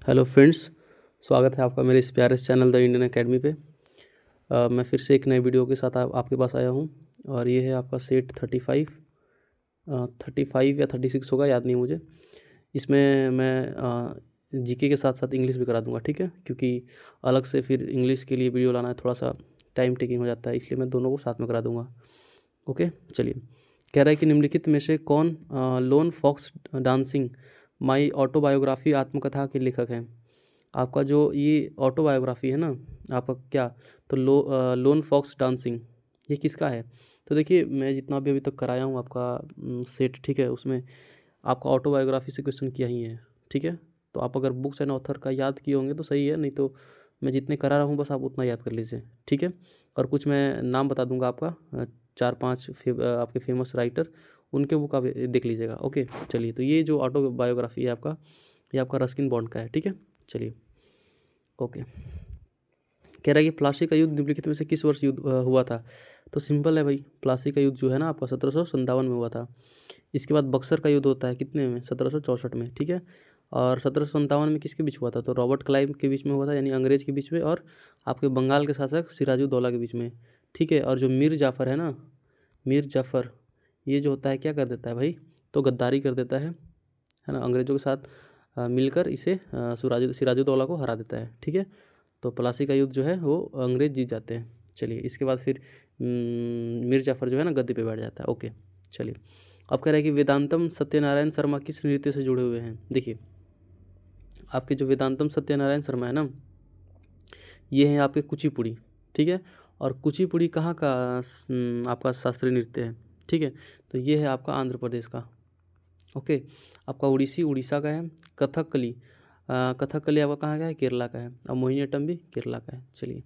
Hello friends, स्वागत है आपका मेरे इस प्यारे से चैनल द इंडियन एकेडमी पे। मैं फिर से एक नए वीडियो के साथ आपके पास आया हूँ और ये है आपका सेट 35 या 36 होगा, याद नहीं मुझे। इसमें मैं जीके के साथ साथ इंग्लिश भी करा दूंगा, ठीक है, क्योंकि अलग से फिर इंग्लिश के लिए वीडियो लाना है, थोड़ा सा टाइम टेकिंग हो जाता है, इसलिए मैं दोनों को साथ में करा दूंगा। ओके, चलिए। कह रहा है कि निम्नलिखित में से कौन lone fox dancing my autobiography आत्मकथा के लेखक हैं। आपका जो ये ऑटोबायोग्राफी है ना, आपका क्या, तो लोन फॉक्स डांसिंग ये किसका है। तो देखिए, मैं जितना भी अभी तक कराया हूँ आपका सेट, ठीक है, उसमें आपका ऑटोबायोग्राफी से क्वेश्चन किया ही है, ठीक है। तो आप अगर बुक्स एंड ऑथर का याद किए होंगे तो सही है, नहीं तो मैं जितने करा रहा हूँ बस आप उतना याद कर लीजिए, ठीक है। और कुछ मैं नाम बता दूंगा आपका, 4-5 आपके फेमस राइटर, उनके बुक आप देख लीजिएगा। ओके, चलिए। तो ये जो ऑटोबायोग्राफी है आपका, ये आपका रस्किन बॉन्ड का है, ठीक है। चलिए, ओके। कह रहा है कि प्लासी का युद्ध निम्नलिखित में से किस वर्ष युद्ध हुआ था। तो सिंपल है भाई, प्लासी का युद्ध जो है ना आपका 1757 में हुआ था। इसके बाद बक्सर का युद्ध होता है कितने में, 1764 में, ठीक है। और 1757 में किसके बीच हुआ था, तो रॉबर्ट क्लाइव के बीच में हुआ था, यानी अंग्रेज के बीच में, और आपके बंगाल के शासक सिराजुद्दौला के बीच में, ठीक है। और जो मीर जाफ़र है ना, मीर जाफ़र, ये जो होता है क्या कर देता है भाई, तो गद्दारी कर देता है ना, अंग्रेज़ों के साथ मिलकर इसे सिराजुद्दौला को हरा देता है, ठीक है। तो प्लासी का युद्ध जो है वो अंग्रेज जीत जाते हैं। चलिए, इसके बाद फिर मीर जाफ़र जो है ना गद्दी पे बैठ जाता है। ओके, चलिए। अब कह रहा है कि वेदांतम सत्यनारायण शर्मा किस नृत्य से जुड़े हुए हैं। देखिए, आपके जो वेदांतम सत्यनारायण शर्मा है ना, ये है आपके कुचिपुड़ी, ठीक है। और कुचिपुड़ी कहाँ का आपका शास्त्रीय नृत्य है, ठीक है। तो ये है आपका आंध्र प्रदेश का। ओके, आपका उड़ीसा का है। कथकली कथकली आपका कहाँ का है, केरला का है। और मोहिनीअट्टम भी केरला का है। चलिए,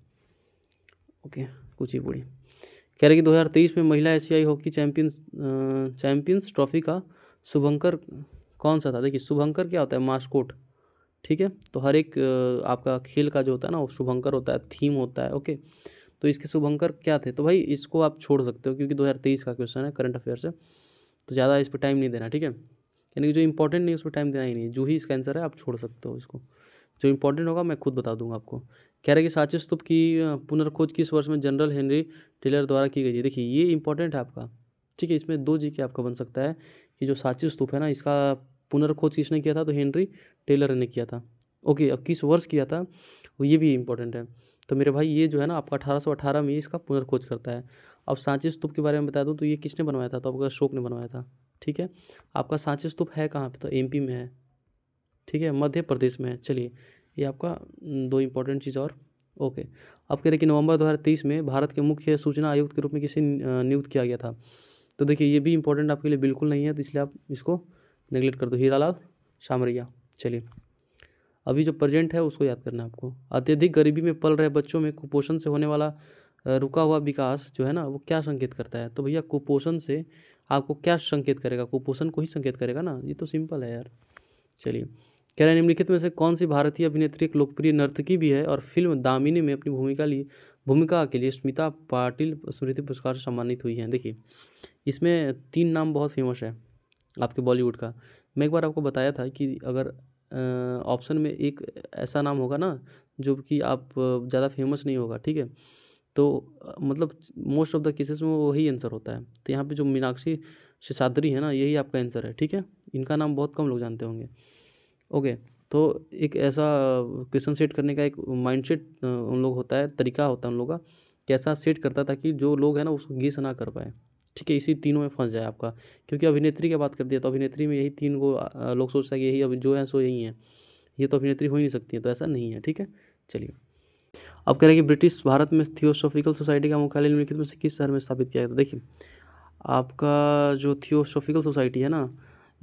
ओके, कुचिपुड़ी। कह रहे कि 2023 में महिला एशियाई हॉकी चैंपियंस ट्रॉफी का शुभंकर कौन सा था। देखिए, शुभंकर क्या होता है, मास्कोट, ठीक है। तो हर एक आपका खेल का जो होता है ना वो शुभंकर होता है, थीम होता है। ओके, तो इसके शुभंकर क्या थे, तो भाई इसको आप छोड़ सकते हो क्योंकि 2023 का क्वेश्चन है, करंट अफेयर से, तो ज़्यादा इस पर टाइम नहीं देना, ठीक है। यानी कि जो इंपॉर्टेंट नहीं उस पर टाइम देना ही नहीं, जो ही इसका आंसर है आप छोड़ सकते हो इसको। जो इंपॉर्टेंट होगा मैं खुद बता दूंगा आपको। कह रहे कि सांची स्तूप की पुनर्खोज किस वर्ष में जनरल हेनरी टेलर द्वारा की गई थी। देखिए, ये इंपॉर्टेंट है आपका, ठीक है। इसमें 2 जी के आपका बन सकता है कि जो सांची स्तूप है ना, इसका पुनर्खोज किसने किया था, तो हेनरी टेलर ने किया था। ओके, अब किस वर्ष किया था वो ये भी इंपॉर्टेंट है। तो मेरे भाई ये जो है ना आपका 1818 में इसका पुनर्खोज करता है। अब सांची स्तूप के बारे में बता दूं तो ये किसने बनवाया था, तो आपका अशोक ने बनवाया था, ठीक है। आपका सांची स्तूप है कहाँ पे, तो एमपी में है, ठीक है, मध्य प्रदेश में है। चलिए, ये आपका 2 इंपॉर्टेंट चीज़ और। ओके, अब कह रहे कि नवंबर 2023 में भारत के मुख्य सूचना आयुक्त के रूप में किसे नियुक्त किया गया था। तो देखिए, ये भी इंपॉर्टेंट आपके लिए बिल्कुल नहीं है, तो इसलिए आप इसको नेगलेक्ट कर दो, हीरालाल शामरिया। चलिए, अभी जो प्रेजेंट है उसको याद करना है आपको। अत्यधिक गरीबी में पल रहे बच्चों में कुपोषण से होने वाला रुका हुआ विकास जो है ना वो क्या संकेत करता है। तो भैया, कुपोषण से आपको क्या संकेत करेगा, कुपोषण को ही संकेत करेगा ना, ये तो सिंपल है यार। चलिए, कह रहे हैं निम्नलिखित में से कौन सी भारतीय अभिनेत्री एक लोकप्रिय नर्तकी भी है और फिल्म दामिनी में अपनी भूमिका के लिए स्मिता पाटिल स्मृति पुरस्कार से सम्मानित हुई हैं। देखिए, इसमें 3 नाम बहुत फेमस है आपके बॉलीवुड का। मैं एक बार आपको बताया था कि अगर ऑप्शन में एक ऐसा नाम होगा ना जो कि आप ज़्यादा फेमस नहीं होगा, ठीक है, तो मतलब मोस्ट ऑफ द केसेस में वही आंसर होता है। तो यहाँ पे जो मीनाक्षी शेषाद्री है ना, यही आपका आंसर है, ठीक है। इनका नाम बहुत कम लोग जानते होंगे। ओके, तो एक ऐसा क्वेश्चन सेट करने का एक माइंडसेट उन लोग होता है, तरीका होता है उन लोगों का, कैसा सेट करता ताकि जो लोग हैं ना उसको गेस ना कर पाए, ठीक है, इसी तीनों में फंस जाए आपका। क्योंकि अभिनेत्री की बात कर दिया तो अभिनेत्री में यही 3 को लोग सोचता है कि यही अभी जो है सो यही है, ये तो अभिनेत्री हो ही नहीं सकती है, तो ऐसा नहीं है, ठीक है। चलिए, अब कह रहे हैं कि ब्रिटिश भारत में थियोसॉफिकल सोसाइटी का मुख्यालय निम्नलिखित में से किस शहर में स्थापित किया गया था। देखिए, आपका जो थियोसॉफिकल सोसाइटी है ना,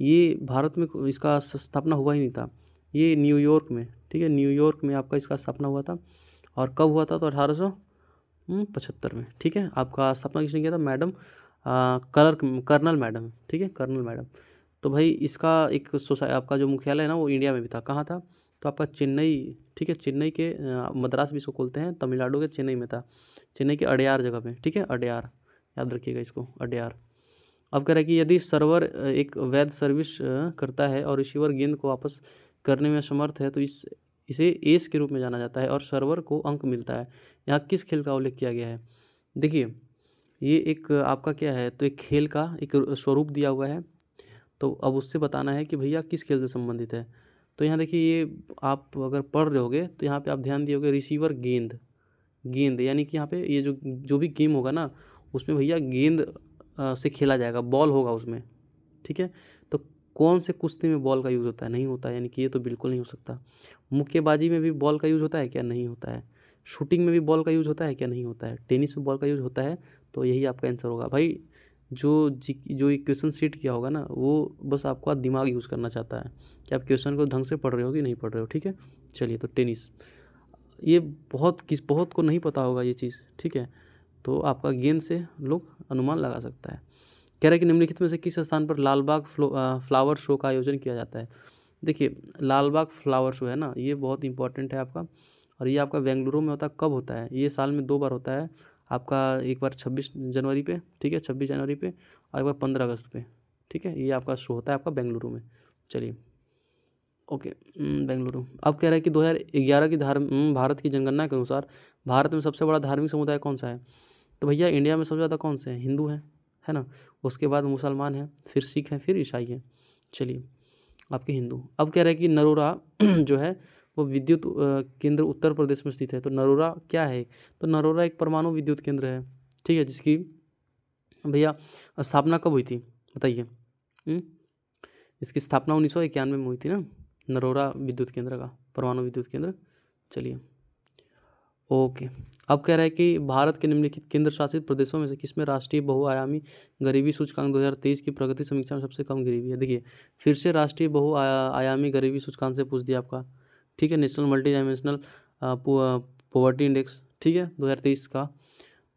ये भारत में इसका स्थापना हुआ ही नहीं था, ये न्यूयॉर्क में, ठीक है, न्यूयॉर्क में आपका इसका स्थापना हुआ था। और कब हुआ था, तो 1875 में, ठीक है। आपका स्थापना किसने किया था, मैडम कर्नल मैडम, ठीक है, कर्नल मैडम। तो भाई इसका एक आपका जो मुख्यालय है ना वो इंडिया में भी था, कहाँ था, तो आपका चेन्नई, ठीक है, चेन्नई के मद्रास भी इसको खोलते हैं, तमिलनाडु के चेन्नई में था, चेन्नई के अडयार जगह पे, ठीक है, अडयार, याद रखिएगा इसको, अडयार। अब कह रहा है कि यदि सर्वर एक वैध सर्विस करता है और रिसीवर गेंद को वापस करने में समर्थ है तो इस इसे एस के रूप में जाना जाता है और सर्वर को अंक मिलता है। यहाँ किस खेल का उल्लेख किया गया है? देखिए ये एक आपका क्या है, तो एक खेल का एक स्वरूप दिया हुआ है, तो अब उससे बताना है कि भैया किस खेल से संबंधित है। तो यहाँ देखिए ये आप अगर पढ़ रहे होगे तो यहाँ पे आप ध्यान दिए होगे रिसीवर गेंद, गेंद यानी कि यहाँ पे ये जो जो भी गेम होगा ना उसमें भैया गेंद से खेला जाएगा, बॉल होगा उसमें, ठीक है। तो कौन से कुश्ती में बॉल का यूज़ होता है? नहीं होता है, यानी कि ये तो बिल्कुल नहीं हो सकता। मुक्केबाजी में भी बॉल का यूज़ होता है क्या? नहीं होता है। शूटिंग में भी बॉल का यूज़ होता है क्या? नहीं होता है। टेनिस में बॉल का यूज़ होता है, तो यही आपका आंसर होगा भाई। जो ये क्वेश्चन सीट किया होगा ना वो बस आपका दिमाग यूज़ करना चाहता है कि आप क्वेश्चन को ढंग से पढ़ रहे हो कि नहीं पढ़ रहे हो, ठीक है। चलिए तो टेनिस, ये बहुत को नहीं पता होगा ये चीज़, ठीक है। तो आपका गेंद से लोग अनुमान लगा सकता है। कह रहा है कि निम्नलिखित में से किस स्थान पर लालबाग फ्लावर शो का आयोजन किया जाता है? देखिए लालबाग फ्लावर शो है ना, ये बहुत इंपॉर्टेंट है आपका, और ये आपका बेंगलुरु में होता है। कब होता है? ये साल में 2 बार होता है आपका, एक बार 26 जनवरी पे, ठीक है, 26 जनवरी पे, और एक बार 15 अगस्त पे, ठीक है। ये आपका शो होता है आपका बेंगलुरु में। चलिए ओके, बेंगलुरु। अब कह रहा है कि 2011 की भारत की जनगणना के अनुसार भारत में सबसे बड़ा धार्मिक समुदाय कौन सा है? तो भैया इंडिया में सबसे ज़्यादा कौन से हैं? हिंदू हैं, है ना, उसके बाद मुसलमान हैं, फिर सिख हैं, फिर ईसाई हैं। चलिए आपके हिंदू। अब कह रहे हैं कि नरोरा जो है वो विद्युत केंद्र उत्तर प्रदेश में स्थित है। तो नरोरा क्या है? तो नरोरा एक परमाणु विद्युत केंद्र है, ठीक है, जिसकी भैया स्थापना कब हुई थी बताइए? इसकी स्थापना 1991 में हुई थी ना, नरोरा विद्युत केंद्र का, परमाणु विद्युत केंद्र। चलिए ओके। अब कह रहा है कि भारत के निम्नलिखित केंद्र शासित प्रदेशों में से किसमें राष्ट्रीय बहुआयामी गरीबी सूचकांक 2023 की प्रगति समीक्षा में सबसे कम गरीबी है? देखिए फिर से राष्ट्रीय बहुआयामी गरीबी सूचकांक से पूछ दिया आपका, ठीक है, national multi dimensional poverty index, ठीक है, 2023 का।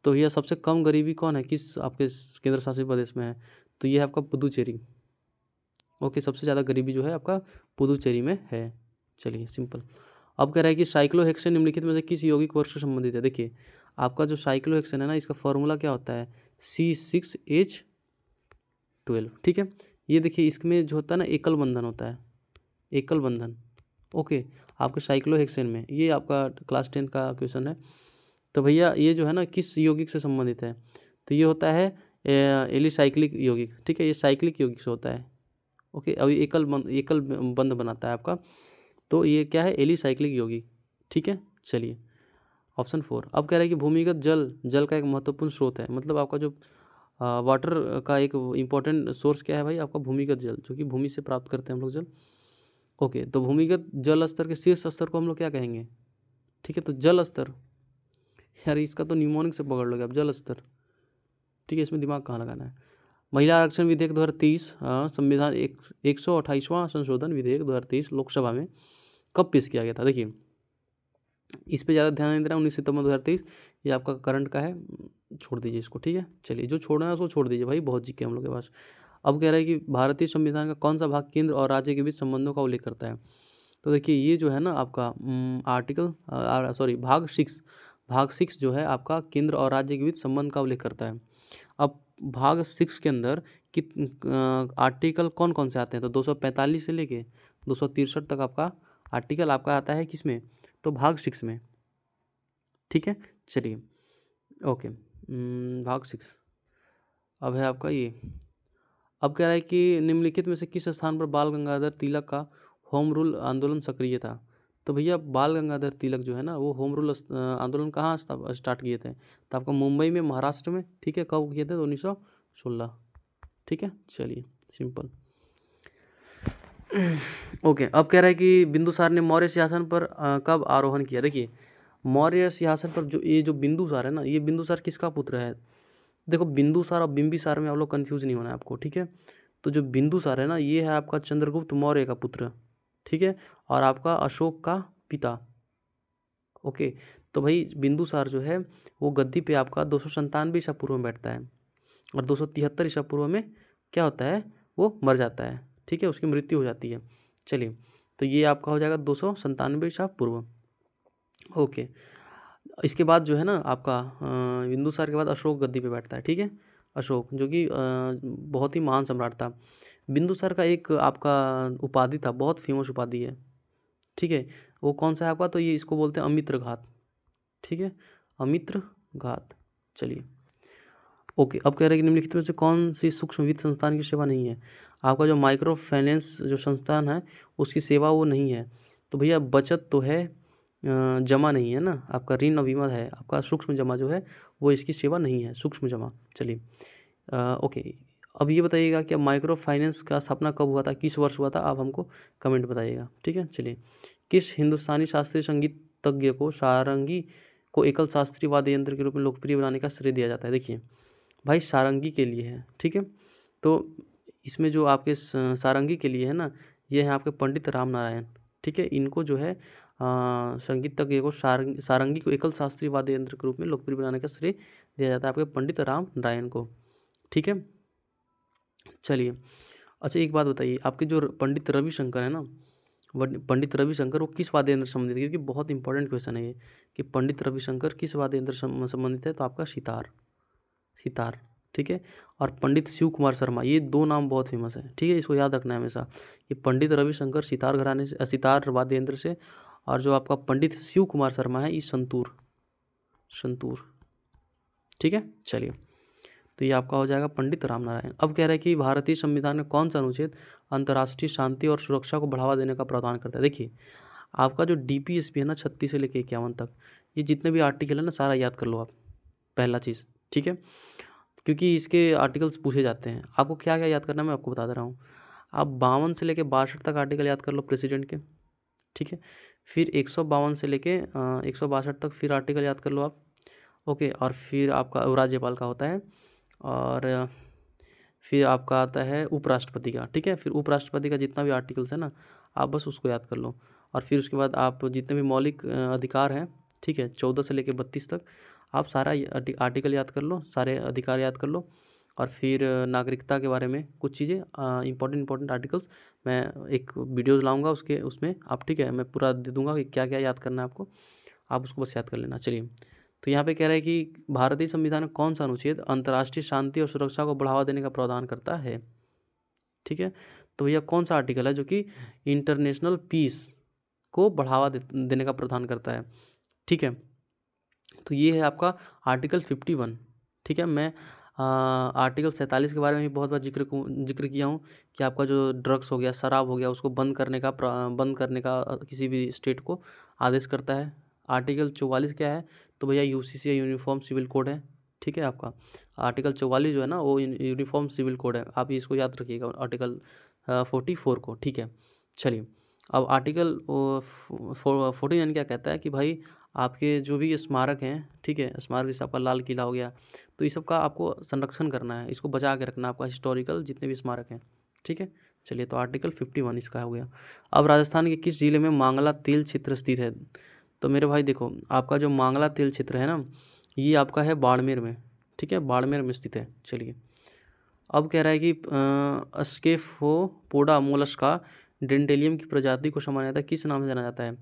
तो यह सबसे कम गरीबी कौन है, किस आपके केंद्र शासित प्रदेश में है? तो ये है आपका पुदुचेरी। ओके, सबसे ज़्यादा गरीबी जो है आपका पुदुचेरी में है। चलिए सिंपल। अब कह रहा है कि साइक्लोहेक्सेन निम्नलिखित में से किस यौगिक वर्ग से संबंधित है? देखिए आपका जो साइक्लोहेक्सेन है ना, इसका फॉर्मूला क्या होता है? C6H12, ठीक है। ये देखिए इसमें जो होता है ना एकल बंधन होता है, एकल बंधन। ओके, आपके साइक्लोहेक्सेन में, ये आपका क्लास 10 का क्वेश्चन है। तो भैया ये जो है ना किस यौगिक से संबंधित है? तो ये होता है एलिसाइक्लिक यौगिक, ठीक है, ये साइक्लिक यौगिक से होता है। ओके, अब एकल बंध बनाता है आपका, तो ये क्या है? एलिसाइक्लिक यौगिक, ठीक है। चलिए ऑप्शन 4। अब कह रहा है कि भूमिगत जल का एक महत्वपूर्ण स्रोत है, मतलब आपका जो वाटर का एक इम्पोर्टेंट सोर्स क्या है भाई? आपका भूमिगत जल, जो कि भूमि से प्राप्त करते हैं हम लोग जल। ओके, तो भूमिगत जल स्तर के शीर्ष स्तर को हम लोग क्या कहेंगे? ठीक है, तो जल स्तर, यार इसका तो न्यूमोनिक से पकड़ लोगे आप, जल स्तर, ठीक है, इसमें दिमाग कहाँ लगाना है। महिला आरक्षण विधेयक 2023 संविधान 128वां संशोधन विधेयक 2023 लोकसभा में कब पेश किया गया था? देखिए इस पे ज़्यादा ध्यान नहीं देना, 19 सितंबर 2023, ये आपका करंट का है, छोड़ दीजिए इसको, ठीक है। चलिए जो छोड़ना है उसको छोड़ दीजिए भाई, बहुत जीके हम लोग के पास। अब कह रहा है कि भारतीय संविधान का कौन सा भाग केंद्र और राज्य के बीच संबंधों का उल्लेख करता है? तो देखिए ये जो है ना आपका भाग 6 जो है आपका केंद्र और राज्य के बीच संबंध का उल्लेख करता है। अब भाग 6 के अंदर आर्टिकल कौन कौन से आते हैं? तो 245 से लेके 263 तक आपका आर्टिकल आपका आता है किसमें? तो भाग 6 में, ठीक है। चलिए ओके, भाग 6 अब है आपका ये। अब कह रहा है कि निम्नलिखित में से किस स्थान पर बाल गंगाधर तिलक का होम रूल आंदोलन सक्रिय था? तो भैया बाल गंगाधर तिलक जो है ना वो होम रूल आंदोलन कहाँ स्टार्ट किए थे? तो आपका मुंबई में, महाराष्ट्र में, ठीक है। कब किए थे? तो 1916, ठीक है। चलिए सिंपल। ओके, अब कह रहा है कि बिंदुसार ने मौर्य सिंहासन पर कब आरोहण किया? देखिए मौर्य सिंहासन पर जो ये जो बिंदुसार है ना, ये बिंदुसार किसका पुत्र है? देखो बिंदुसार और बिंबिसार में आप लोग कंफ्यूज नहीं होना है आपको, ठीक है। तो जो बिंदुसार है ना ये है आपका चंद्रगुप्त मौर्य का पुत्र, ठीक है, और आपका अशोक का पिता। ओके, तो भाई बिंदुसार जो है वो गद्दी पे आपका 297 ईसा पूर्व में बैठता है, और 273 ईसा पूर्व में क्या होता है? वो मर जाता है, ठीक है, उसकी मृत्यु हो जाती है। चलिए तो ये आपका हो जाएगा 297 ईसा पूर्व। ओके, इसके बाद जो है ना आपका बिंदुसार के बाद अशोक गद्दी पे बैठता है, ठीक है। अशोक जो कि बहुत ही महान सम्राट था। बिंदुसार का एक आपका उपाधि था, बहुत फेमस उपाधि है, ठीक है। वो कौन सा है आपका, तो ये इसको बोलते हैं अमित्र घात, ठीक है, अमित्र घात। चलिए ओके, अब कह रहे हैं कि निम्नलिखित में से कौन सी सूक्ष्म वित्त संस्थान की सेवा नहीं है। आपका जो माइक्रो फाइनेंस जो संस्थान है उसकी सेवा वो नहीं है। तो भैया बचत तो है, जमा नहीं है ना, आपका ऋण और बीमा है, आपका सूक्ष्म जमा जो है वो इसकी सेवा नहीं है, सूक्ष्म जमा। चलिए ओके, अब ये बताइएगा कि माइक्रो फाइनेंस का स्थापना कब हुआ था, किस वर्ष हुआ था, आप हमको कमेंट बताइएगा, ठीक है। चलिए, किस हिंदुस्तानी शास्त्रीय संगीत तज्ञ को सारंगी को एकल शास्त्रीय वाद्य यंत्र के रूप में लोकप्रिय बनाने का श्रेय दिया जाता है। देखिए भाई सारंगी के लिए है, ठीक है। तो इसमें जो आपके सारंगी के लिए है ना, ये है आपके पंडित राम नारायण, ठीक है। इनको जो है संगीत तज्ञ को सारंगी को एकल शास्त्रीय वाद्य यंत्र के रूप में लोकप्रिय बनाने का श्रेय दिया जाता है आपके पंडित राम नारायण को, ठीक है। चलिए अच्छा, एक बात बताइए, आपके जो पंडित रविशंकर है ना, पंडित रविशंकर वो किस वाद्य यंत्र से संबंधित है, क्योंकि बहुत इंपॉर्टेंट क्वेश्चन है ये कि पंडित रविशंकर किस वाद्य यंत्र से संबंधित है, तो आपका सितार, सितार, ठीक है। और पंडित शिव कुमार शर्मा, ये दो नाम बहुत फेमस है, ठीक है, इसको याद रखना है हमेशा। ये पंडित रविशंकर सितार घराने से, सितार वाद्य यंत्र से, और जो आपका पंडित शिव कुमार शर्मा है ये संतूर, संतूर, ठीक है। चलिए, तो ये आपका हो जाएगा पंडित राम नारायण। अब कह रहे हैं कि भारतीय संविधान में कौन सा अनुच्छेद अंतर्राष्ट्रीय शांति और सुरक्षा को बढ़ावा देने का प्रावधान करता है। देखिए आपका जो DPSP है ना 36 से लेकर 51 तक, ये जितने भी आर्टिकल है ना सारा याद कर लो आप, पहला चीज़, ठीक है, क्योंकि इसके आर्टिकल्स पूछे जाते हैं। आपको क्या क्या याद करना है मैं आपको बता दे रहा हूँ। आप 52 से लेकर 62 तक आर्टिकल याद कर लो प्रेसिडेंट के, ठीक है। फिर 152 से लेके 162 तक फिर आर्टिकल याद कर लो आप, ओके। और फिर आपका राज्यपाल का होता है, और फिर आपका आता है उपराष्ट्रपति का, ठीक है। फिर उपराष्ट्रपति का जितना भी आर्टिकल्स है ना आप बस उसको याद कर लो। और फिर उसके बाद आप जितने भी मौलिक अधिकार हैं, ठीक है, 14 से लेकर 32 तक आप सारा आर्टिकल याद कर लो, सारे अधिकार याद कर लो। और फिर नागरिकता के बारे में कुछ चीज़ें इंपॉर्टेंट आर्टिकल्स मैं एक वीडियोज़ लाऊंगा उसके, उसमें आप, ठीक है, मैं पूरा दे दूंगा कि क्या क्या याद करना है आपको, आप उसको बस याद कर लेना। चलिए, तो यहाँ पे कह रहा है कि भारतीय संविधान में कौन सा अनुच्छेद अंतर्राष्ट्रीय शांति और सुरक्षा को बढ़ावा देने का प्रावधान करता है, ठीक है। तो भैया कौन सा आर्टिकल है जो कि इंटरनेशनल पीस को बढ़ावा देने का प्रावधान करता है, ठीक है। तो ये है आपका आर्टिकल 51, ठीक है। मैं आर्टिकल 47 के बारे में भी बहुत बार जिक्र किया हूँ कि आपका जो ड्रग्स हो गया, शराब हो गया, उसको बंद करने का किसी भी स्टेट को आदेश करता है। आर्टिकल 44 क्या है, तो भैया UCC यूनिफॉर्म सिविल कोड है, ठीक है। आपका आर्टिकल 44 जो है ना वो यूनिफॉर्म सिविल कोड है, आप इसको याद रखिएगा, आर्टिकल 44 को, ठीक है। चलिए, अब आर्टिकल 49 क्या कहता है कि भाई आपके जो भी स्मारक हैं, ठीक है, स्मारक जैसे आपका लाल किला हो गया, तो ये सब का आपको संरक्षण करना है, इसको बचा के रखना है, आपका हिस्टोरिकल जितने भी स्मारक हैं, ठीक है। चलिए, तो आर्टिकल 51 इसका हो गया। अब राजस्थान के किस जिले में मांगला तेल क्षेत्र स्थित है। तो मेरे भाई देखो, आपका जो मांगला तेल क्षेत्र है ना ये आपका है बाड़मेर में, ठीक है, बाड़मेर में स्थित है। चलिए, अब कह रहा है कि स्केफोपोडा मोलस्का डेंटेलियम की प्रजाति को सामान्यतः किस नाम से जाना जाता है।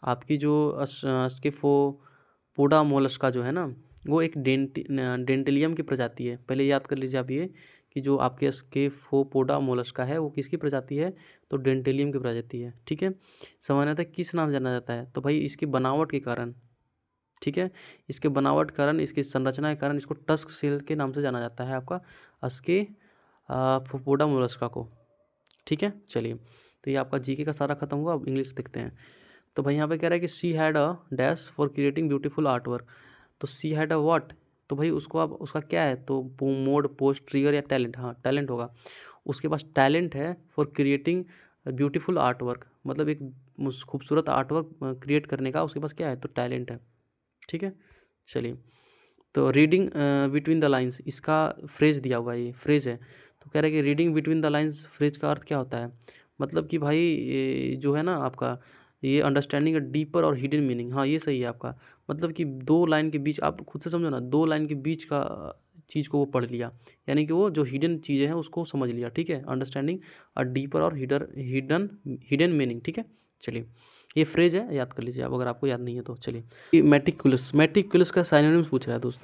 आपकी जो स्केफोपोडा मोलस्का जो है ना वो एक डेंटेलियम की प्रजाति है। पहले याद कर लीजिए आप ये कि जो आपके स्केफोपोडा मोलस्का है वो किसकी प्रजाति है, तो डेंटेलियम की प्रजाति है, ठीक है। सामान्यतः किस नाम से जाना जाता है, तो भाई इसकी बनावट के कारण, ठीक है, इसके बनावट कारण, इसकी संरचना के कारण इसको टस्क सेल के नाम से जाना जाता है आपका स्केफोपोडा मोलस्का को, ठीक है। चलिए, तो ये आपका जीके का सारा खत्म हुआ, अब इंग्लिश देखते हैं। तो भाई यहाँ पे कह रहा है कि she had a dash for creating beautiful art work. तो सी हैड अ व्हाट, तो भाई उसको आप उसका क्या है, तो मोड, पोस्ट, ट्रिगर या टैलेंट, हाँ टैलेंट होगा। उसके पास टैलेंट है for creating beautiful art work, मतलब एक खूबसूरत आर्ट वर्क क्रिएट करने का उसके पास क्या है, तो टैलेंट है, ठीक है। चलिए, तो रीडिंग बिटवीन द लाइन्स, इसका फ्रेज दिया हुआ है, ये फ्रेज है। तो कह रहे हैं कि reading between the lines phrase का अर्थ क्या होता है, मतलब कि भाई ये जो है ना आपका ये अंडरस्टैंडिंग अ डीपर और हिडन मीनिंग, हाँ ये सही है आपका, मतलब कि दो लाइन के बीच, आप खुद से समझो ना, दो लाइन के बीच का चीज़ को वो पढ़ लिया, यानी कि वो जो हिडन चीज़ें हैं उसको समझ लिया, ठीक है, अंडरस्टैंडिंग अ डीपर और हिडन मीनिंग, ठीक है। चलिए, ये फ्रेज है, याद कर लीजिए आप अगर आपको याद नहीं है तो। चलिए, मेटिकुलस, मेटिकुलस का साइनोनिम्स पूछ रहा है दोस्त।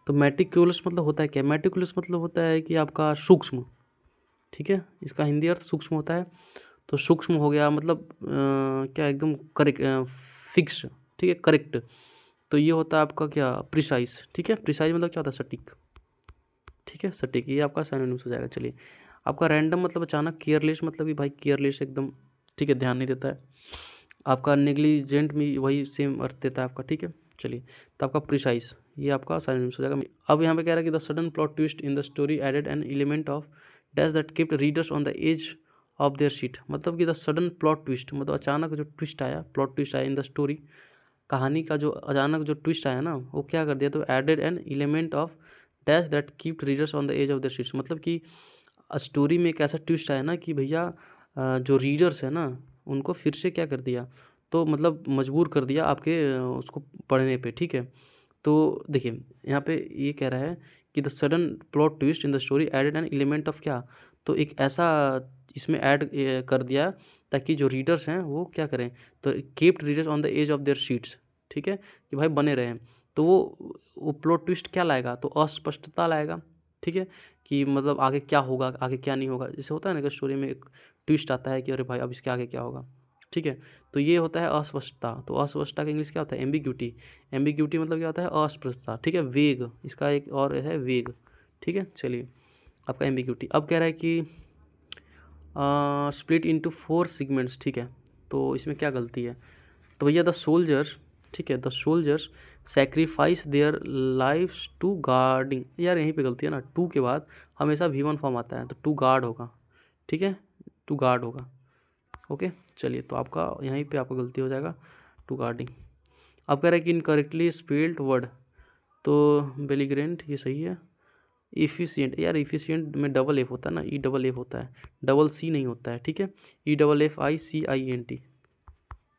तो मेटिकुलस मतलब होता है क्या, मेटिकुलस मतलब होता है कि आपका सूक्ष्म, ठीक है, इसका हिंदी अर्थ सूक्ष्म होता है। तो सूक्ष्म हो गया मतलब क्या एकदम करेक्ट, फिक्स, ठीक है, करेक्ट। तो ये होता है आपका क्या, प्रिसाइज, ठीक है। प्रिसाइज मतलब क्या होता है, सटीक, ठीक है, सटीक, ये आपका सिनोनिम्स हो जाएगा। चलिए, आपका रैंडम मतलब अचानक, केयरलेस मतलब कि भाई केयरलेस एकदम, ठीक है, ध्यान नहीं देता है। आपका नेग्लिजेंट भी वही सेम अर्थ देता है आपका, ठीक है। चलिए, तो आपका प्रिसाइज ये आपका सिनोनिम्स हो जाएगा। अब यहाँ पे कह रहा है कि the sudden plot twist in the story added an element of dash that kept readers on the edge of their seat. मतलब कि द सडन प्लॉट ट्विस्ट मतलब अचानक जो ट्विस्ट आया, प्लॉट ट्विस्ट आया इन द स्टोरी, कहानी का जो अचानक जो ट्विस्ट आया ना, वो क्या कर दिया, तो added an element of dash that kept readers on the edge of their seats. मतलब कि स्टोरी में एक ऐसा ट्विस्ट आया ना कि भैया जो रीडर्स है ना, उनको फिर से क्या कर दिया, तो मतलब मजबूर कर दिया आपके उसको पढ़ने पे, ठीक है। तो देखिए, यहाँ पे ये कह रहा है कि the sudden plot twist in the story added an element of क्या, तो एक ऐसा इसमें ऐड कर दिया ताकि जो रीडर्स हैं वो क्या करें, तो kept readers on the edge of their seats, ठीक है, कि भाई बने रहें। तो वो प्लॉट ट्विस्ट क्या लाएगा, तो अस्पष्टता लाएगा, ठीक है, कि मतलब आगे क्या होगा, आगे क्या नहीं होगा। जैसे होता है ना कि स्टोरी में एक ट्विस्ट आता है कि अरे भाई अब इसके आगे क्या होगा, ठीक है। तो ये होता है अस्पष्टता। तो अस्पष्टता का इंग्लिश क्या होता है, एम्बिग्यूटी। एम्बिग्यूटी मतलब क्या होता है, अस्पष्टता, ठीक है। वेग, इसका एक और है वेग, ठीक है। चलिए, आपका एम्बिग्यूटी। अब कह रहा है कि स्प्लिट इनटू 4 सेगमेंट्स, ठीक है। तो इसमें क्या गलती है, तो भैया द सोल्जर्स, ठीक है, the soldiers sacrifice their lives to guarding. यार यहीं पे गलती है ना, टू के बाद हमेशा V1 फॉर्म आता है, तो टू गार्ड होगा, ठीक है, टू गार्ड होगा, ओके। चलिए, तो आपका यहीं पे आपका गलती हो जाएगा, टू गार्डिंग। अब कह रहा है कि इनकरेक्टली स्पेल्ड वर्ड, तो बेलिग्रेंट ये सही है। इफ़िशिएंट, यार इफ़िशिएंट में डबल एफ होता है ना, ई डबल एफ होता है, डबल सी नहीं होता है, ठीक है। EFFICIENT,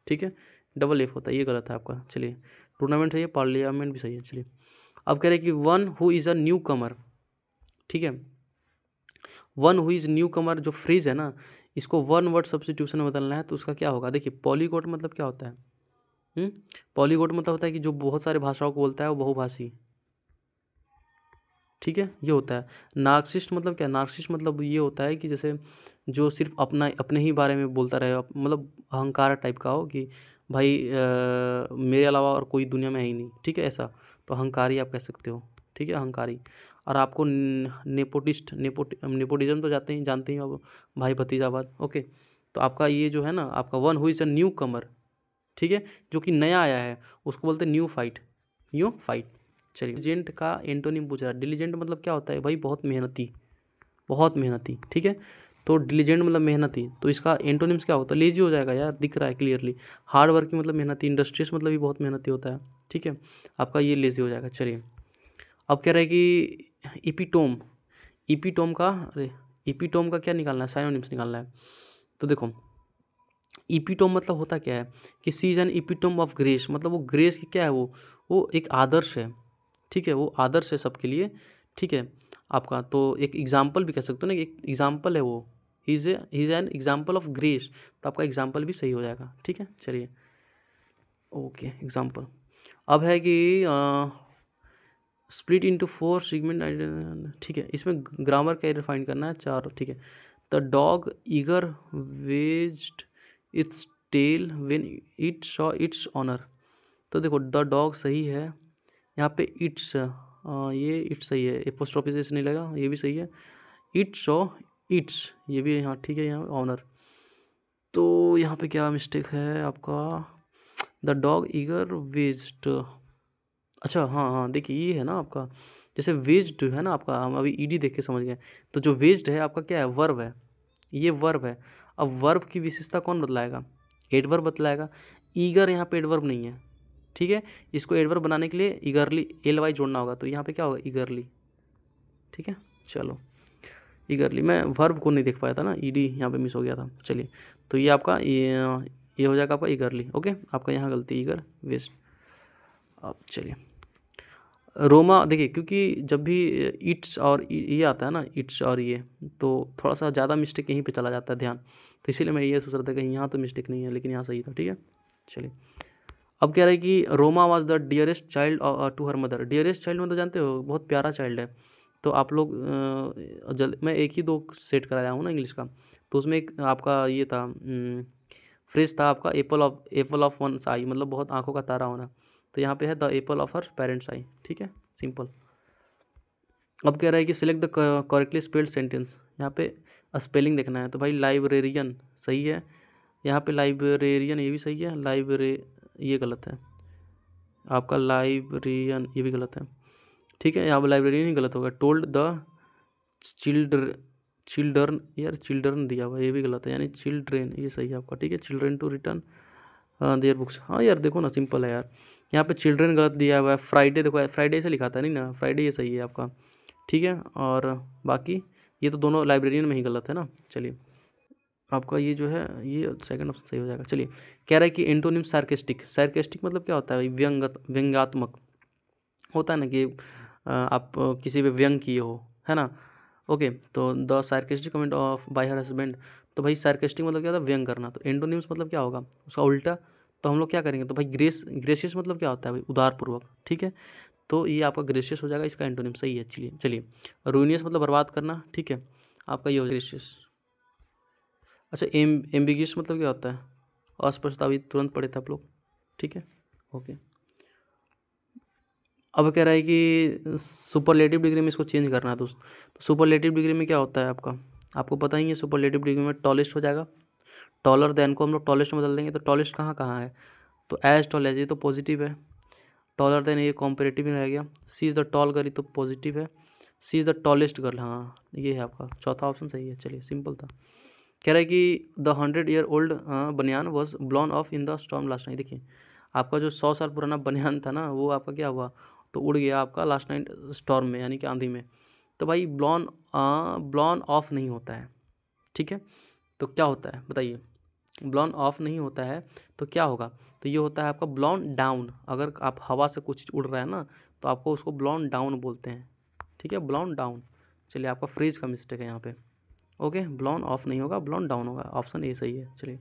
ठीक है, डबल एफ होता है, ये गलत है आपका। चलिए, टूर्नामेंट सही है, पार्लियामेंट भी सही है। चलिए, अब कह रहे हैं कि one who is a newcomer, ठीक है। One who is newcomer जो फ्रेज है ना, इसको वन वर्ड सब्स्टिट्यूशन में बदलना है, तो उसका क्या होगा, देखिए पॉलीगॉट मतलब क्या होता है, पॉलीगॉट मतलब होता है कि जो बहुत सारे भाषाओं को बोलता है वो बहुभाषी, ठीक है, ये होता है। नार्सिसिस्ट मतलब क्या, नार्सिसिस्ट मतलब ये होता है कि जैसे जो सिर्फ अपना अपने ही बारे में बोलता रहे, मतलब अहंकार टाइप का हो कि भाई मेरे अलावा और कोई दुनिया में है ही नहीं, ठीक है, ऐसा। तो अहंकारी आप कह सकते हो, ठीक है, अहंकारी। और आपको नेपोटिस्ट, नेपोटिज्म तो जानते ही हो आप, भाई भतीजावाद, ओके। तो आपका ये जो है ना, आपका one who is a newcomer, ठीक है, जो कि नया आया है, उसको बोलते हैं न्यू फाइट, न्यू फाइट। चलिए, डिलीजेंट का एंटोनिम पूछ रहा है। डिलीजेंट मतलब क्या होता है भाई, बहुत मेहनती, बहुत मेहनती, ठीक है। तो डिलीजेंट मतलब मेहनती, तो इसका एंटोनिम्स क्या होता है, लेजी हो जाएगा यार, दिख रहा है क्लियरली। हार्ड वर्किंग मतलब मेहनती, इंडस्ट्रियस मतलब भी बहुत मेहनती होता है, ठीक है, आपका ये लेजी हो जाएगा। चलिए, अब कह रहे हैं कि इपीटोम, इपीटोम का, अरे इपीटोम का क्या निकालना है, साइनोनिम्स निकालना है। तो देखो, इपीटोम मतलब होता क्या है कि सी इज एन इपीटोम ऑफ ग्रेस, मतलब वो ग्रेस की क्या है, वो एक आदर्श है, ठीक है, वो आदर्श है सबके लिए, ठीक है आपका। तो एक एग्जाम्पल भी कह सकते हो ना, एक एग्जाम्पल है वो, he is an example of grace, तो आपका एग्जाम्पल भी सही हो जाएगा, ठीक है। चलिए, ओके, एग्जाम्पल। अब है कि स्प्लिट इंटू 4 सेगमेंट, ठीक है, इसमें ग्रामर का रिफाइन करना है, 4, ठीक है। The dog eager wagged its tail when it saw its owner. तो देखो, द डॉग सही है, यहाँ पे इट्स, ये इट्स सही है, एपोस्ट्रोफी से नहीं लगा, ये भी सही है। इट सॉ इट्स, ये भी यहाँ ठीक है, यहाँ ऑनर। तो यहाँ पे क्या मिस्टेक है आपका, द डॉग ईगर वेज्ड, अच्छा हाँ हाँ, देखिए ये है ना आपका, जैसे वेज्ड है ना आपका, हम अभी ईडी देख के समझ गए। तो जो वेज्ड है आपका क्या है, वर्ब है, ये वर्ब है। अब वर्ब की विशेषता कौन बतलाएगा, एडवर्ब बतलाएगा। ईगर यहाँ पे एडवर्ब नहीं है, ठीक है, इसको एडवर्ब बनाने के लिए ईगरली LY जोड़ना होगा, तो यहाँ पे क्या होगा, ईगरली, ठीक है। चलो, ईगरली, मैं वर्ब को नहीं देख पाया था ना, ईडी यहाँ पे मिस हो गया था। चलिए, तो ये आपका ये हो जाएगा आपका ईगरली, ओके, आपका यहाँ गलती ईगर वेस्ट। अब चलिए, रोमा, देखिए क्योंकि जब भी इट्स और ये आता है ना, इट्स और ये, तो थोड़ा सा ज़्यादा मिस्टेक यहीं पे चला जाता है ध्यान, तो इसीलिए मैं ये सोच रहा था कि यहाँ तो मिस्टेक नहीं है, लेकिन यहाँ सही था, ठीक है। चलिए, अब कह रहा है कि Roma was the dearest child to her mother. Dearest child मतलब जानते हो, बहुत प्यारा चाइल्ड है। तो आप लोग मैं एक ही 2 सेट कराया हूँ ना इंग्लिश का, तो उसमें एक आपका ये था फ्रेज था आपका एप्पल ऑफ वन आई, मतलब बहुत आंखों का तारा होना। तो यहाँ पे है the Apple of her parents I, ठीक है, सिंपल। अब कह रहा है कि select the correctly spelled sentence, यहाँ पे स्पेलिंग देखना है। तो भाई लाइब्रेरियन सही है, यहाँ पे लाइब्रेरियन ये भी सही है, ये गलत है आपका, लाइब्रेरियन ये भी गलत है, ठीक है, यहाँ पर लाइब्रेरियन ही गलत होगा। टोल्ड द चिल्ड्रन, यार चिल्ड्रन दिया हुआ ये भी गलत है, यानी चिल्ड्रेन ये सही है आपका, ठीक है, children to return their books. हाँ यार देखो ना, सिंपल है यार, यहाँ पे चिल्ड्रेन गलत दिया हुआ है। फ्राइडे देखो, फ्राइडे से लिखा था नहीं ना, फ्राइडे ये सही है आपका, ठीक है। और बाकी ये तो दोनों लाइब्रेरियन में ही गलत है ना। चलिए आपका ये जो है ये सेकंड ऑप्शन सही हो जाएगा। चलिए कह रहा है कि एंटोनिम सार्केस्टिक, सार्केस्टिक मतलब क्या होता है, व्यंग्यात्मक होता है ना, कि आप किसी पे व्यंग किए हो, है ना। ओके, तो the sarcastic comment of bye her husband, तो भाई सार्केस्टिक मतलब क्या होता है, व्यंग करना। तो एंटोनिम्स मतलब क्या होगा, उसका उल्टा। तो हम लोग क्या करेंगे, तो भाई ग्रेसियस मतलब क्या होता है भाई, उदारपूर्वक, ठीक है। तो ये आपका ग्रेसियस हो जाएगा, इसका एंटोनिम सही है। चलिए रूइनियस मतलब बर्बाद करना, ठीक है, आपका ये हो ग्रेसियस। अच्छा एम्बिगियस मतलब क्या होता है, अस्पष्टता, अभी तुरंत पढ़े थे आप लोग, ठीक है, ओके। अब कह रहा है कि सुपरलेटिव डिग्री में इसको चेंज करना है दोस्त। तो सुपरलेटिव डिग्री में क्या होता है आपका, आपको पता ही है, सुपरलेटिव डिग्री में टॉलेस्ट हो जाएगा, टॉलर देन को हम लोग टॉलेस्ट में बदल देंगे। तो टॉलेस्ट कहाँ कहाँ है, तो एज टॉल एज, ये तो पॉजिटिव है, टॉलर देन ये कॉम्पेरेटिव में रह गया। सी इज़ द टॉल गर्ल, तो पॉजिटिव है, सी इज़ द टॉलेस्ट गर्ल, हाँ ये है आपका चौथा ऑप्शन सही है। चलिए सिंपल था। कह रहा है कि द 100 year old बनियान was ब्लॉन of in the storm last night. देखिए आपका जो 100 साल पुराना बनियान था ना, वो आपका क्या हुआ, तो उड़ गया आपका लास्ट नाइट स्टॉर्म में, यानी कि आंधी में। तो भाई ब्लॉन ऑफ नहीं होता है, ठीक है। तो क्या होता है बताइए, ब्लॉन ऑफ नहीं होता है तो क्या होगा, तो ये होता है आपका ब्लॉन डाउन। अगर आप हवा से कुछ उड़ रहा है ना, तो आपको उसको ब्लॉन डाउन बोलते हैं, ठीक है, ब्लॉन डाउन। चलिए आपका फ्रीज का मिस्टेक है यहाँ पे, ओके, ब्लॉन ऑफ नहीं होगा, ब्लॉन डाउन होगा, ऑप्शन ए सही है। चलिए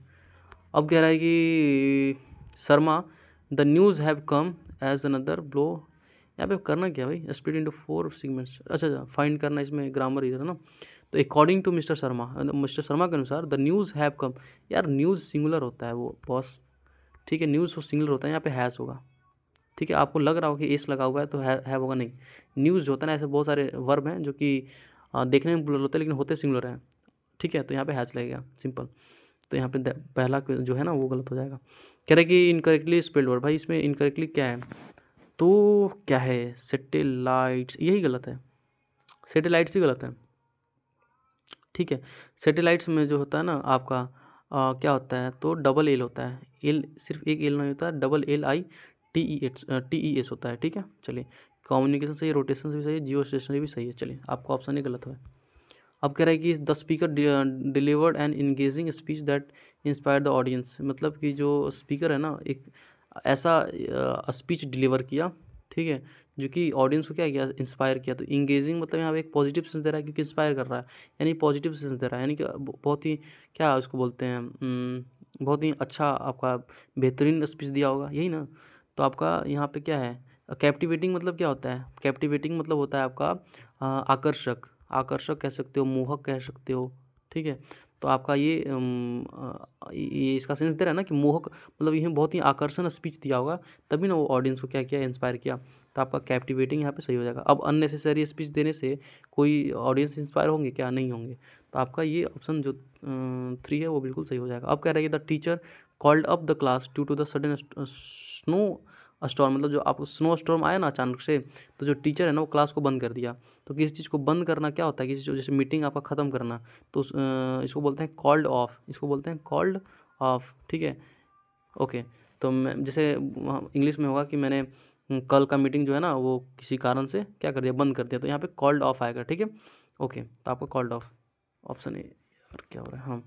अब कह रहा है कि Sharma the news have come as another blow, यहाँ पे करना क्या भाई, स्प्लिट इनटू 4 सेगमेंट्स, अच्छा फाइंड करना, इसमें ग्रामर इधर है ना। तो अकॉर्डिंग टू मिस्टर शर्मा के अनुसार द न्यूज़ हैव कम, यार न्यूज़ सिंगुलर होता है वो बॉस, ठीक है, न्यूज़ तो सिंगुलर होता है, यहाँ पे हैज़ होगा, ठीक है। आपको लग रहा होगा कि एस लगा हुआ है तो हैव होगा, नहीं, न्यूज़ जो होता है ना, ऐसे बहुत सारे वर्ब हैं जो कि देखने में प्लुरल होते हैं लेकिन होते सिंगुलर हैं, ठीक है, तो यहाँ पे हैज़ लगेगा, सिंपल। तो यहाँ पे पहला जो है ना वो गलत हो जाएगा। कह रहे कि इनकरेक्टली स्पेल्ड वर्ड, भाई इसमें इनकरेक्टली क्या है, तो क्या है, सैटेलाइट्स, यही गलत है, सैटेलाइट्स ही गलत है, ठीक है। सैटेलाइट्स में जो होता है ना आपका क्या होता है, तो डबल एल होता है, एल सिर्फ एक एल नहीं होता है, डबल LITES होता है, ठीक है। चलिए कम्युनिकेशन सही है, रोटेशन भी सही है, जियो स्टेशनरी भी सही है। चलिए आपका ऑप्शन ही गलत है। अब कह रहा है कि the speaker delivered an engaging speech that inspire the audience, मतलब कि जो स्पीकर है ना, एक ऐसा स्पीच डिलीवर किया, ठीक है, जो कि ऑडियंस को क्या किया, इंस्पायर किया। तो इंगेजिंग मतलब यहाँ पे एक पॉजिटिव सेंस दे रहा है, क्योंकि इंस्पायर कर रहा है, यानी पॉजिटिव सेंस दे रहा है, यानी कि बहुत ही क्या उसको बोलते हैं, बहुत ही अच्छा आपका बेहतरीन स्पीच दिया होगा, यही ना। तो आपका यहाँ पे क्या है, कैप्टिवेटिंग मतलब क्या होता है, कैप्टिवेटिंग मतलब होता है आपका आकर्षक, आकर्षक कह सकते हो, मोहक कह सकते हो, ठीक है। तो आपका ये इसका सेंस दे रहा है ना कि मोहक, मतलब ये बहुत ही आकर्षण स्पीच दिया होगा, तभी ना वो ऑडियंस को क्या किया, इंस्पायर किया। तो आपका कैप्टिवेटिंग यहाँ पे सही हो जाएगा। अब अननेसेसरी स्पीच देने से कोई ऑडियंस इंस्पायर होंगे क्या, नहीं होंगे। तो आपका ये ऑप्शन जो 3 है वो बिल्कुल सही हो जाएगा। अब कह रहा है कि the teacher called up the class due to the sudden snow storm, मतलब जो आप स्नो स्टॉर्म आया ना अचानक से, तो जो टीचर है ना वो क्लास को बंद कर दिया। तो किसी चीज़ को बंद करना क्या होता है, किसी जैसे मीटिंग आपका ख़त्म करना, तो इसको बोलते हैं कॉल्ड ऑफ, इसको बोलते हैं कॉल्ड ऑफ, ठीक है, ओके। तो मैं जैसे इंग्लिश में होगा कि मैंने कल का मीटिंग जो है ना वो किसी कारण से क्या कर दिया, बंद कर दिया, तो यहाँ पे कॉल्ड ऑफ आएगा, ठीक है, ओके। तो आपका कॉल्ड ऑफ ऑप्शन ए, और क्या हो रहा है, हाँ।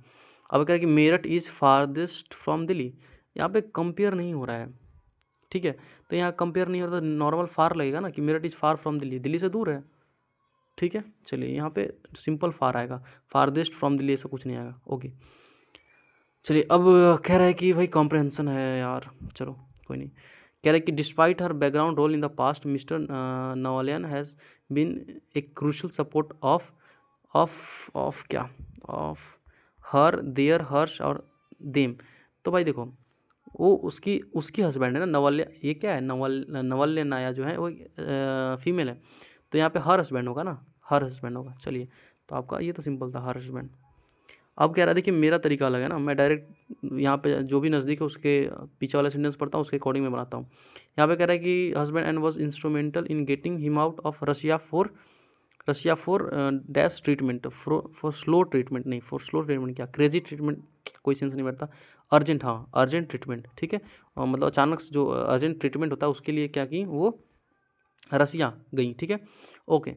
अब कह रहा है कि Meerut is farthest from Delhi, यहाँ पे कंपेयर नहीं हो रहा है, ठीक है। तो यहाँ कंपेयर नहीं हो रहा, तो नॉर्मल फार लगेगा ना, कि Meerut is far from Delhi, Delhi से दूर है, ठीक है। चलिए यहाँ पे सिंपल फार आएगा, फारदेस्ट फ्रॉम दिल्ली ऐसा कुछ नहीं आएगा, ओके। चलिए अब कह रहा है कि भाई कॉम्प्रहेंसन है यार, चलो कोई नहीं। कह रहा है कि despite her background role in the past mister Navalny has been a crucial support of क्या, ऑफ हर, देयर, हर्ष और देम। तो भाई देखो वो उसकी हस्बैंड है ना, नवल्य, ये क्या है, नवल्य नाया जो है वो फीमेल है, तो यहाँ पे हर हस्बैंड होगा ना, हर हस्बैंड होगा। चलिए, तो आपका ये तो सिंपल था, हर हस्बैंड। अब कह रहा देखिए मेरा तरीका अलग है ना, मैं डायरेक्ट यहाँ पे जो भी नज़दीक है उसके पीछे वाला सेंटेंस पढ़ता हूँ, उसके अकॉर्डिंग मैं बनाता हूँ। यहाँ पे कह रहा है कि husband and was instrumental in getting him out of Russia for dash treatment, for slow treatment, नहीं फॉर स्लो ट्रीटमेंट, क्या क्रेजी ट्रीटमेंट, कोई सेंस नहीं बैठता। अर्जेंट, हाँ अर्जेंट ट्रीटमेंट, ठीक है। मतलब अचानक से जो अर्जेंट ट्रीटमेंट होता है उसके लिए क्या की वो रसिया गई, ठीक है। Okay,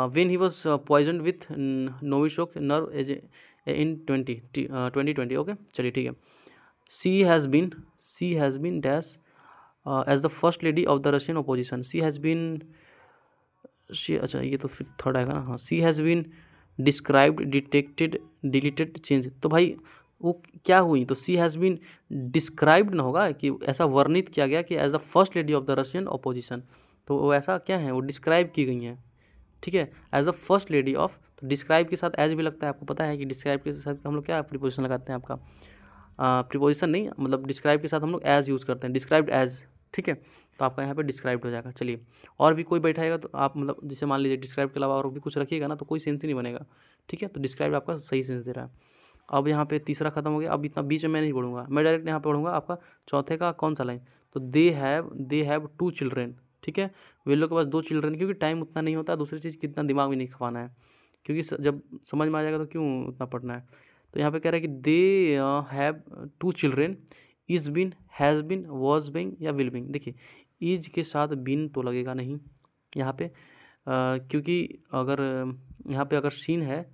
when he was poison with Novichok nerve एज इन 2020, ओके चलिए ठीक है। She has been dash as the first lady of the Russian opposition, she has been, अच्छा ये तो फिर थर्ड आएगा ना, हाँ। She has been described, detected, deleted, change. तो भाई वो क्या हुई, तो सी हैज़ बीन डिस्क्राइब्ड ना होगा कि ऐसा वर्णित किया गया कि as the first lady of the Russian opposition, तो वो ऐसा क्या है, वो डिस्क्राइब की गई हैं, ठीक है, as the first lady of. तो डिस्क्राइब के साथ एज भी लगता है, आपको पता है कि डिस्क्राइब के साथ हम लोग क्या प्रीपोजिशन लगाते हैं, आपका प्रीपोजिशन नहीं, मतलब डिस्क्राइब के साथ हम लोग एज यूज़ करते हैं, डिस्क्राइब्ड एज, ठीक है। तो आपका यहाँ पे डिस्क्राइब्ड हो जाएगा। चलिए, और भी कोई बैठाएगा तो आप मतलब जैसे मान लीजिए डिस्क्राइब के अलावा और भी कुछ रखिएगा ना तो कोई सेंस ही नहीं बनेगा, ठीक है। तो डिस्क्राइब आपका सही सेंस दे रहा है। अब यहाँ पे तीसरा खत्म हो गया, अब इतना बीच में मैं नहीं पढ़ूंगा, मैं डायरेक्ट यहाँ पढ़ूंगा आपका चौथे का कौन सा लाइन, तो दे हैव 2 चिल्ड्रेन, ठीक है। वे लोग के पास 2 चिल्ड्रेन, क्योंकि टाइम उतना नहीं होता, दूसरी चीज़ कितना दिमाग भी नहीं खपाना है, क्योंकि जब समझ में आ जाएगा तो क्यों उतना पढ़ना है। तो यहाँ पे कह रहा है कि they have 2 children, is been, has been, was being या विल बिंग। देखिए इज के साथ बिन तो लगेगा नहीं यहाँ पे, क्योंकि अगर यहाँ पे अगर सीन है,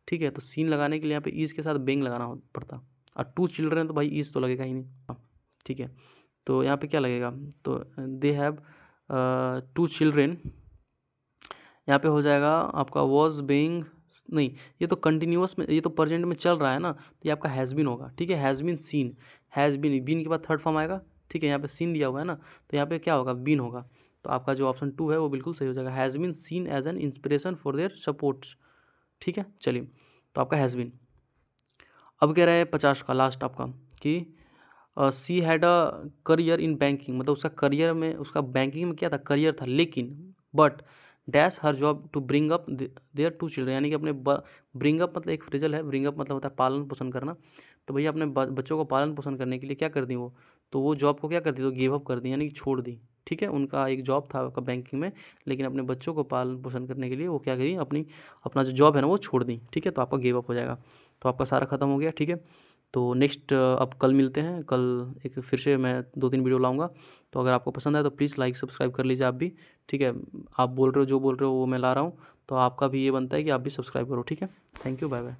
ठीक है, तो सीन लगाने के लिए यहाँ पे इज के साथ बिंग लगाना पड़ता, और 2 चिल्ड्रेन तो भाई इज तो लगेगा ही नहीं, ठीक है। तो यहाँ पे क्या लगेगा, तो दे हैव 2 चिल्ड्रेन, यहाँ पे हो जाएगा आपका वॉज बीइंग, नहीं ये तो कंटिन्यूअस में, ये तो प्रेजेंट में चल रहा है ना, तो ये आपका हैज़ बीन होगा, ठीक है। Has been seen, has been, been के बाद थर्ड फॉर्म आएगा, ठीक है। यहाँ पे सीन दिया हुआ है ना, तो यहाँ पे क्या होगा, बीन होगा। तो आपका जो ऑप्शन 2 है वो बिल्कुल सही हो जाएगा, has been seen as an inspiration for their supports, ठीक है। चलिए, तो आपका हैज़ बीन। अब कह रहा है 50 का लास्ट आपका कि she had a career in banking, मतलब उसका करियर में, उसका बैंकिंग में क्या था, करियर था, लेकिन but dash her job to bring up their 2 children, यानी कि अपने ब्रिंग अप मतलब एक फ्रेजल है, ब्रिंग अप मतलब होता है पालन पोषण करना, तो भैया अपने बच्चों को पालन पोषण करने के लिए क्या कर दी वो, तो वो जॉब को क्या कर दी, तो गिव अप कर दी, यानी कि छोड़ दी, ठीक है। उनका एक जॉब था आपका बैंकिंग में, लेकिन अपने बच्चों को पालन पोषण करने के लिए वो क्या करी, अपना जो जॉब है ना वो छोड़ दी, ठीक है। तो आपका गिव अप हो जाएगा। तो आपका सारा खत्म हो गया, ठीक है। तो नेक्स्ट अब कल मिलते हैं, कल एक फिर से मैं 2-3 वीडियो लाऊंगा। तो अगर आपको पसंद आए तो प्लीज़ लाइक सब्सक्राइब कर लीजिए आप भी, ठीक है। आप बोल रहे हो, जो बोल रहे हो वो मैं ला रहा हूँ, तो आपका भी ये बनता है कि आप भी सब्सक्राइब करो, ठीक है। Thank you, bye bye.